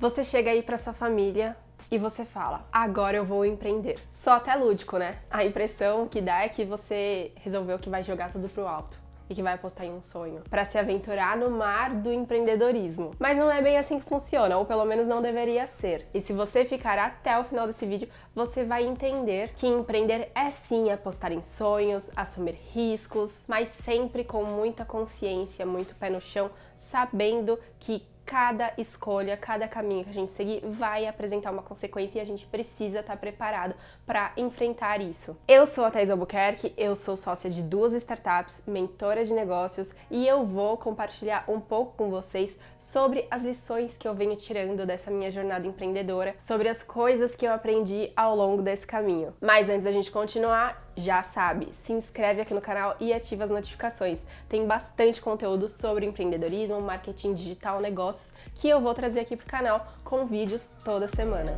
Você chega aí pra sua família e você fala, agora eu vou empreender. Só até lúdico, né? A impressão que dá é que você resolveu que vai jogar tudo pro alto e que vai apostar em um sonho para se aventurar no mar do empreendedorismo. Mas não é bem assim que funciona, ou pelo menos não deveria ser. E se você ficar até o final desse vídeo, você vai entender que empreender é sim apostar em sonhos, assumir riscos, mas sempre com muita consciência, muito pé no chão, sabendo que cada escolha, cada caminho que a gente seguir vai apresentar uma consequência e a gente precisa estar preparado para enfrentar isso. Eu sou a Thaís Albuquerque, eu sou sócia de 2 startups, mentora de negócios e eu vou compartilhar um pouco com vocês sobre as lições que eu venho tirando dessa minha jornada empreendedora, sobre as coisas que eu aprendi ao longo desse caminho. Mas antes da gente continuar, já sabe, se inscreve aqui no canal e ativa as notificações. Tem bastante conteúdo sobre empreendedorismo, marketing digital, negócios que eu vou trazer aqui pro canal com vídeos toda semana.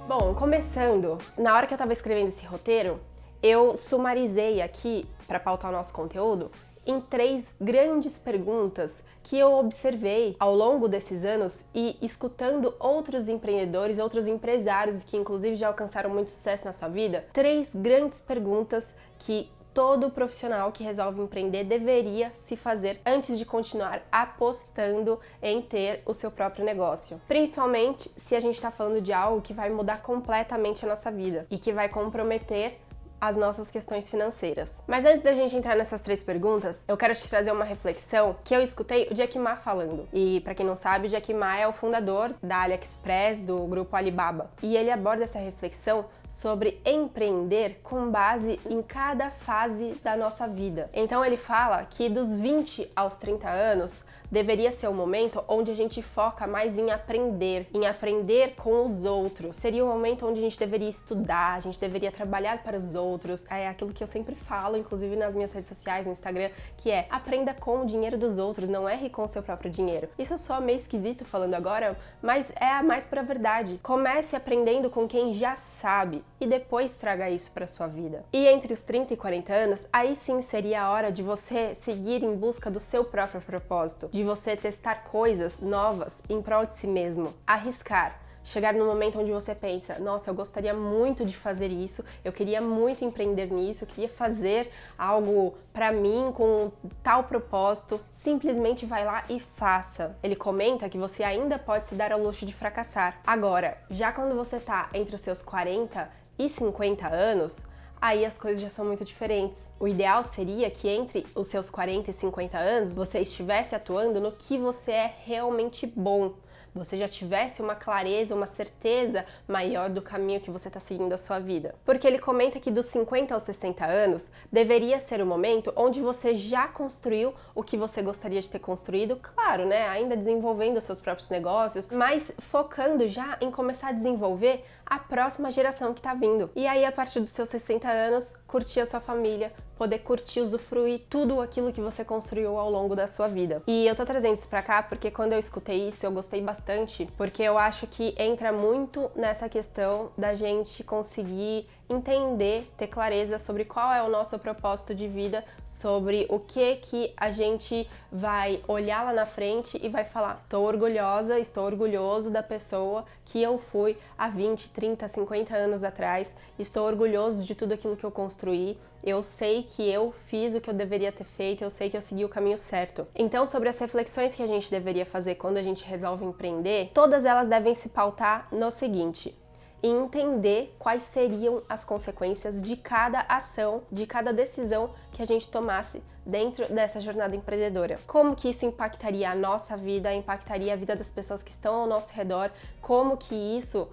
Bom, começando, na hora que eu tava escrevendo esse roteiro, eu sumarizei aqui, para pautar o nosso conteúdo, em 3 grandes perguntas que eu observei ao longo desses anos e escutando outros empreendedores, outros empresários que inclusive já alcançaram muito sucesso na sua vida. 3 grandes perguntas que todo profissional que resolve empreender deveria se fazer antes de continuar apostando em ter o seu próprio negócio. Principalmente se a gente está falando de algo que vai mudar completamente a nossa vida e que vai comprometer as nossas questões financeiras. Mas antes da gente entrar nessas 3 perguntas, eu quero te trazer uma reflexão que eu escutei o Jack Ma falando. E para quem não sabe, o Jack Ma é o fundador da AliExpress, do grupo Alibaba. E ele aborda essa reflexão sobre empreender com base em cada fase da nossa vida. Então ele fala que dos 20 aos 30 anos deveria ser o momento onde a gente foca mais em aprender com os outros. Seria o momento onde a gente deveria estudar, a gente deveria trabalhar para os outros. É aquilo que eu sempre falo, inclusive nas minhas redes sociais, no Instagram, que é aprenda com o dinheiro dos outros, não erre com o seu próprio dinheiro. Isso soa meio esquisito falando agora, mas é a mais pura verdade. Comece aprendendo com quem já sabe e depois traga isso para sua vida. E entre os 30 e 40 anos, aí sim seria a hora de você seguir em busca do seu próprio propósito, de você testar coisas novas em prol de si mesmo, arriscar. Chegar no momento onde você pensa, nossa, eu gostaria muito de fazer isso, eu queria muito empreender nisso, eu queria fazer algo pra mim com tal propósito, simplesmente vai lá e faça. Ele comenta que você ainda pode se dar ao luxo de fracassar. Agora, já quando você tá entre os seus 40 e 50 anos, aí as coisas já são muito diferentes. O ideal seria que entre os seus 40 e 50 anos você estivesse atuando no que você é realmente bom. Você já tivesse uma clareza, uma certeza maior do caminho que você está seguindo a sua vida. Porque ele comenta que dos 50 aos 60 anos deveria ser o momento onde você já construiu o que você gostaria de ter construído, claro, né? Ainda desenvolvendo os seus próprios negócios, mas focando já em começar a desenvolver a próxima geração que está vindo. E aí, a partir dos seus 60 anos, curtir a sua família, poder curtir, usufruir tudo aquilo que você construiu ao longo da sua vida. E eu tô trazendo isso pra cá porque quando eu escutei isso, eu gostei bastante, porque eu acho que entra muito nessa questão da gente conseguir entender, ter clareza sobre qual é o nosso propósito de vida, sobre o que a gente vai olhar lá na frente e vai falar, estou orgulhosa, estou orgulhoso da pessoa que eu fui há 20, 30, 50 anos atrás, estou orgulhoso de tudo aquilo que eu construí, eu sei que eu fiz o que eu deveria ter feito, eu sei que eu segui o caminho certo. Então, sobre as reflexões que a gente deveria fazer quando a gente resolve empreender, todas elas devem se pautar no seguinte: e entender quais seriam as consequências de cada ação, de cada decisão que a gente tomasse dentro dessa jornada empreendedora. Como que isso impactaria a nossa vida, impactaria a vida das pessoas que estão ao nosso redor, como que isso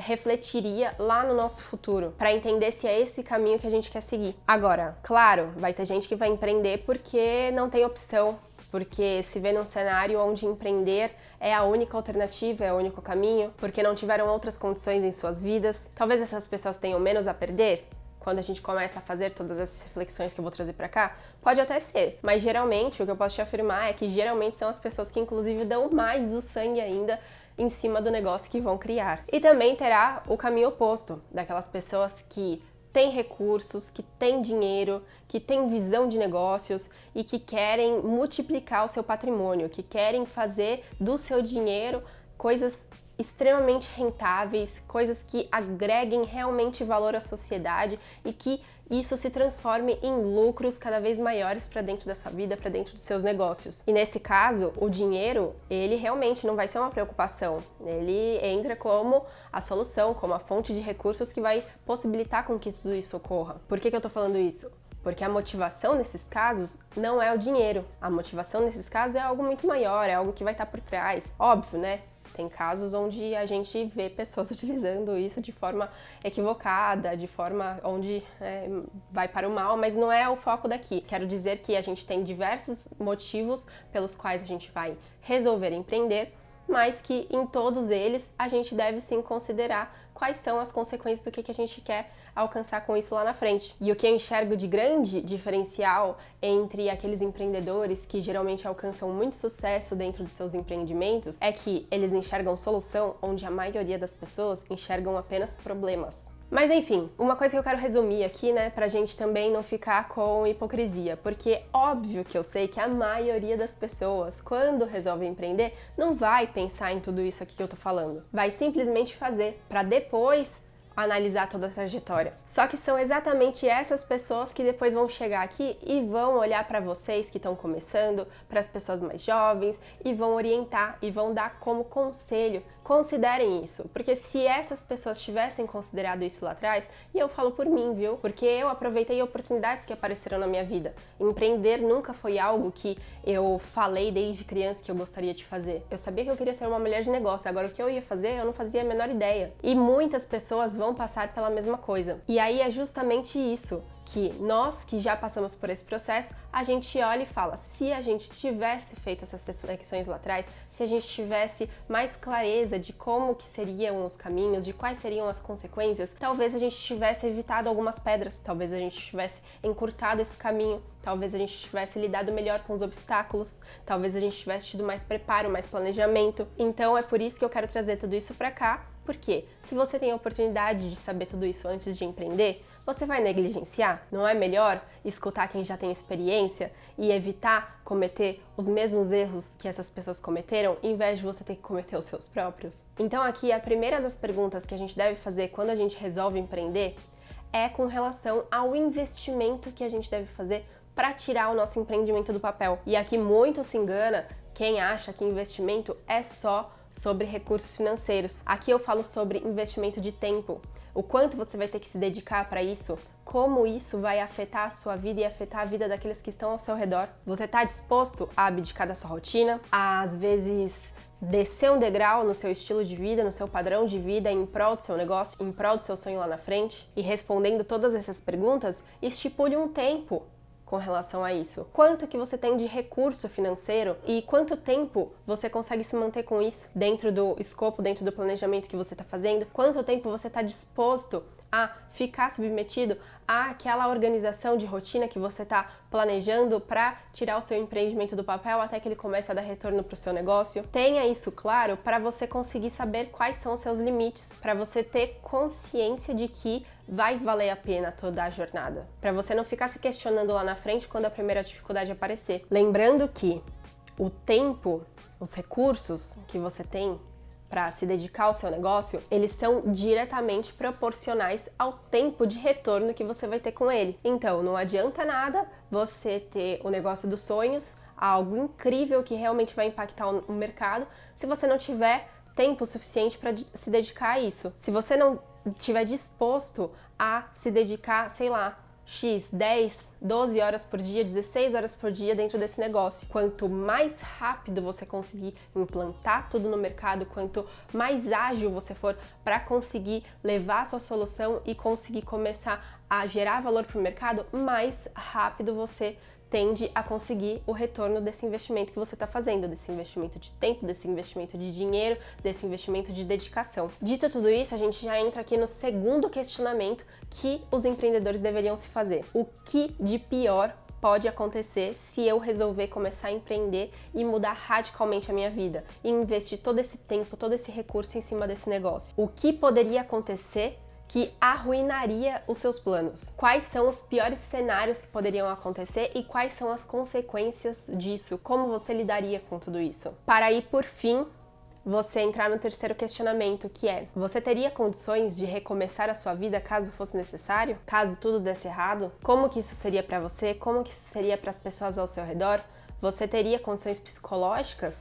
refletiria lá no nosso futuro, para entender se é esse caminho que a gente quer seguir. Agora, claro, vai ter gente que vai empreender porque não tem opção, porque se vê num cenário onde empreender é a única alternativa, é o único caminho, porque não tiveram outras condições em suas vidas. Talvez essas pessoas tenham menos a perder quando a gente começa a fazer todas essas reflexões que eu vou trazer pra cá. Pode até ser, mas geralmente o que eu posso te afirmar é que geralmente são as pessoas que inclusive dão mais o sangue ainda em cima do negócio que vão criar. E também terá o caminho oposto, daquelas pessoas que têm recursos, que têm dinheiro, que têm visão de negócios e que querem multiplicar o seu patrimônio, que querem fazer do seu dinheiro coisas extremamente rentáveis, coisas que agreguem realmente valor à sociedade e que isso se transforme em lucros cada vez maiores para dentro da sua vida, para dentro dos seus negócios. E nesse caso, o dinheiro, ele realmente não vai ser uma preocupação. Ele entra como a solução, como a fonte de recursos que vai possibilitar com que tudo isso ocorra. Por que eu tô falando isso? Porque a motivação nesses casos não é o dinheiro. A motivação nesses casos é algo muito maior, é algo que vai estar por trás. Óbvio, né? Tem casos onde a gente vê pessoas utilizando isso de forma equivocada, de forma onde vai para o mal, mas não é o foco daqui. Quero dizer que a gente tem diversos motivos pelos quais a gente vai resolver empreender, mas que em todos eles a gente deve sim considerar quais são as consequências do que a gente quer alcançar com isso lá na frente. E o que eu enxergo de grande diferencial entre aqueles empreendedores que geralmente alcançam muito sucesso dentro de seus empreendimentos é que eles enxergam solução onde a maioria das pessoas enxergam apenas problemas. Mas enfim, uma coisa que eu quero resumir aqui, né, pra gente também não ficar com hipocrisia, porque óbvio que eu sei que a maioria das pessoas, quando resolve empreender, não vai pensar em tudo isso aqui que eu tô falando. Vai simplesmente fazer, pra depois analisar toda a trajetória. Só que são exatamente essas pessoas que depois vão chegar aqui e vão olhar para vocês que estão começando, para as pessoas mais jovens e vão orientar e vão dar como conselho. Considerem isso, porque se essas pessoas tivessem considerado isso lá atrás, e eu falo por mim, viu? Porque eu aproveitei oportunidades que apareceram na minha vida. Empreender nunca foi algo que eu falei desde criança que eu gostaria de fazer. Eu sabia que eu queria ser uma mulher de negócio, agora o que eu ia fazer eu não fazia a menor ideia. E muitas pessoas vão passar pela mesma coisa. E aí é justamente isso, que nós que já passamos por esse processo, a gente olha e fala, se a gente tivesse feito essas reflexões lá atrás, se a gente tivesse mais clareza de como que seriam os caminhos, de quais seriam as consequências, talvez a gente tivesse evitado algumas pedras, talvez a gente tivesse encurtado esse caminho, talvez a gente tivesse lidado melhor com os obstáculos, talvez a gente tivesse tido mais preparo, mais planejamento. Então é por isso que eu quero trazer tudo isso pra cá, porque se você tem a oportunidade de saber tudo isso antes de empreender, você vai negligenciar? Não é melhor escutar quem já tem experiência e evitar cometer os mesmos erros que essas pessoas cometeram, em vez de você ter que cometer os seus próprios? Então aqui a primeira das perguntas que a gente deve fazer quando a gente resolve empreender é com relação ao investimento que a gente deve fazer para tirar o nosso empreendimento do papel. E aqui muito se engana quem acha que investimento é só sobre recursos financeiros. Aqui eu falo sobre investimento de tempo. O quanto você vai ter que se dedicar para isso, como isso vai afetar a sua vida e afetar a vida daqueles que estão ao seu redor. Você está disposto a abdicar da sua rotina, a, às vezes descer um degrau no seu estilo de vida, no seu padrão de vida, em prol do seu negócio, em prol do seu sonho lá na frente? E respondendo todas essas perguntas, estipule um tempo com relação a isso. Quanto que você tem de recurso financeiro e quanto tempo você consegue se manter com isso dentro do escopo, dentro do planejamento que você está fazendo? Quanto tempo você está disposto a ficar submetido àquela organização de rotina que você está planejando para tirar o seu empreendimento do papel até que ele comece a dar retorno para o seu negócio? Tenha isso claro para você conseguir saber quais são os seus limites, para você ter consciência de que vai valer a pena toda a jornada, para você não ficar se questionando lá na frente quando a primeira dificuldade aparecer. Lembrando que o tempo, os recursos que você tem para se dedicar ao seu negócio, eles são diretamente proporcionais ao tempo de retorno que você vai ter com ele. Então, não adianta nada você ter o negócio dos sonhos, algo incrível que realmente vai impactar o mercado, se você não tiver tempo suficiente para se dedicar a isso. Se você não estiver disposto a se dedicar, sei lá, X, 10, 12 horas por dia, 16 horas por dia dentro desse negócio. Quanto mais rápido você conseguir implantar tudo no mercado, quanto mais ágil você for para conseguir levar a sua solução e conseguir começar a gerar valor para o mercado, mais rápido você tende a conseguir o retorno desse investimento que você está fazendo, desse investimento de tempo, desse investimento de dinheiro, desse investimento de dedicação. Dito tudo isso, a gente já entra aqui no segundo questionamento que os empreendedores deveriam se fazer. O que de pior pode acontecer se eu resolver começar a empreender e mudar radicalmente a minha vida e investir todo esse tempo, todo esse recurso em cima desse negócio? O que poderia acontecer que arruinaria os seus planos? Quais são os piores cenários que poderiam acontecer e quais são as consequências disso? Como você lidaria com tudo isso? Para aí, por fim, você entrar no terceiro questionamento, que é: você teria condições de recomeçar a sua vida caso fosse necessário? Caso tudo desse errado? Como que isso seria para você? Como que isso seria para as pessoas ao seu redor? Você teria condições psicológicas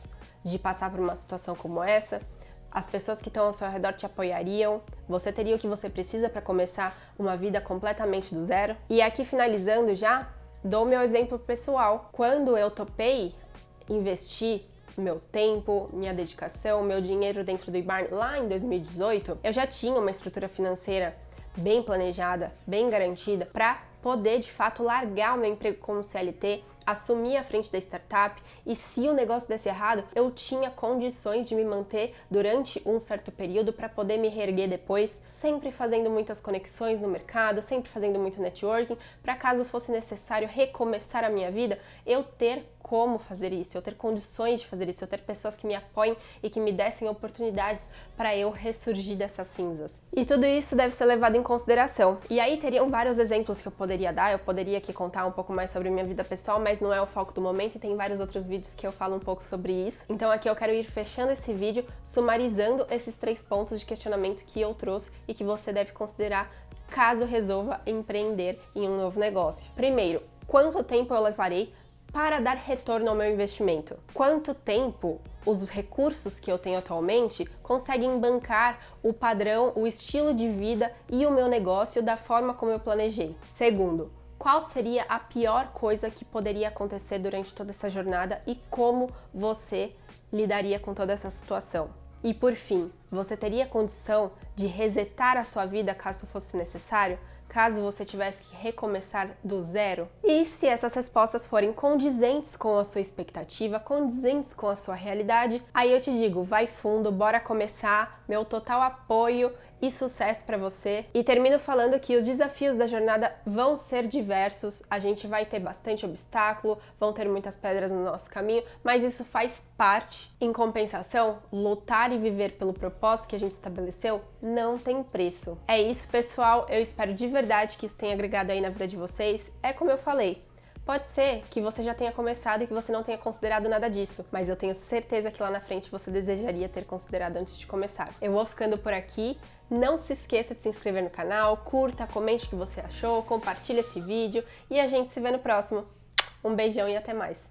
de passar por uma situação como essa? As pessoas que estão ao seu redor te apoiariam? Você teria o que você precisa para começar uma vida completamente do zero? E aqui, finalizando já, dou meu exemplo pessoal. Quando eu topei investir meu tempo, minha dedicação, meu dinheiro dentro do eBarn lá em 2018, eu já tinha uma estrutura financeira bem planejada, bem garantida, para poder de fato largar o meu emprego como CLT, assumir a frente da startup, e se o negócio desse errado, eu tinha condições de me manter durante um certo período para poder me reerguer depois, sempre fazendo muitas conexões no mercado, sempre fazendo muito networking, para caso fosse necessário recomeçar a minha vida, eu ter como fazer isso, eu ter condições de fazer isso, eu ter pessoas que me apoiem e que me dessem oportunidades para eu ressurgir dessas cinzas. E tudo isso deve ser levado em consideração. E aí teriam vários exemplos que eu poderia dar, eu poderia aqui contar um pouco mais sobre minha vida pessoal, mas não é o foco do momento e tem vários outros vídeos que eu falo um pouco sobre isso. Então aqui eu quero ir fechando esse vídeo, sumarizando esses 3 pontos de questionamento que eu trouxe e que você deve considerar caso resolva empreender em um novo negócio. Primeiro, quanto tempo eu levarei para dar retorno ao meu investimento? Quanto tempo os recursos que eu tenho atualmente conseguem bancar o padrão, o estilo de vida e o meu negócio da forma como eu planejei? Segundo, qual seria a pior coisa que poderia acontecer durante toda essa jornada e como você lidaria com toda essa situação? E por fim, você teria condição de resetar a sua vida caso fosse necessário? Caso você tivesse que recomeçar do zero? E se essas respostas forem condizentes com a sua expectativa, condizentes com a sua realidade, aí eu te digo, vai fundo, bora começar, meu total apoio e sucesso para você. E termino falando que os desafios da jornada vão ser diversos, a gente vai ter bastante obstáculo, vão ter muitas pedras no nosso caminho, mas isso faz parte. Em compensação, lutar e viver pelo propósito que a gente estabeleceu não tem preço. É isso, pessoal, eu espero de verdade que isso tenha agregado aí na vida de vocês. É como eu falei, pode ser que você já tenha começado e que você não tenha considerado nada disso, mas eu tenho certeza que lá na frente você desejaria ter considerado antes de começar. Eu vou ficando por aqui, não se esqueça de se inscrever no canal, curta, comente o que você achou, compartilhe esse vídeo e a gente se vê no próximo. Um beijão e até mais!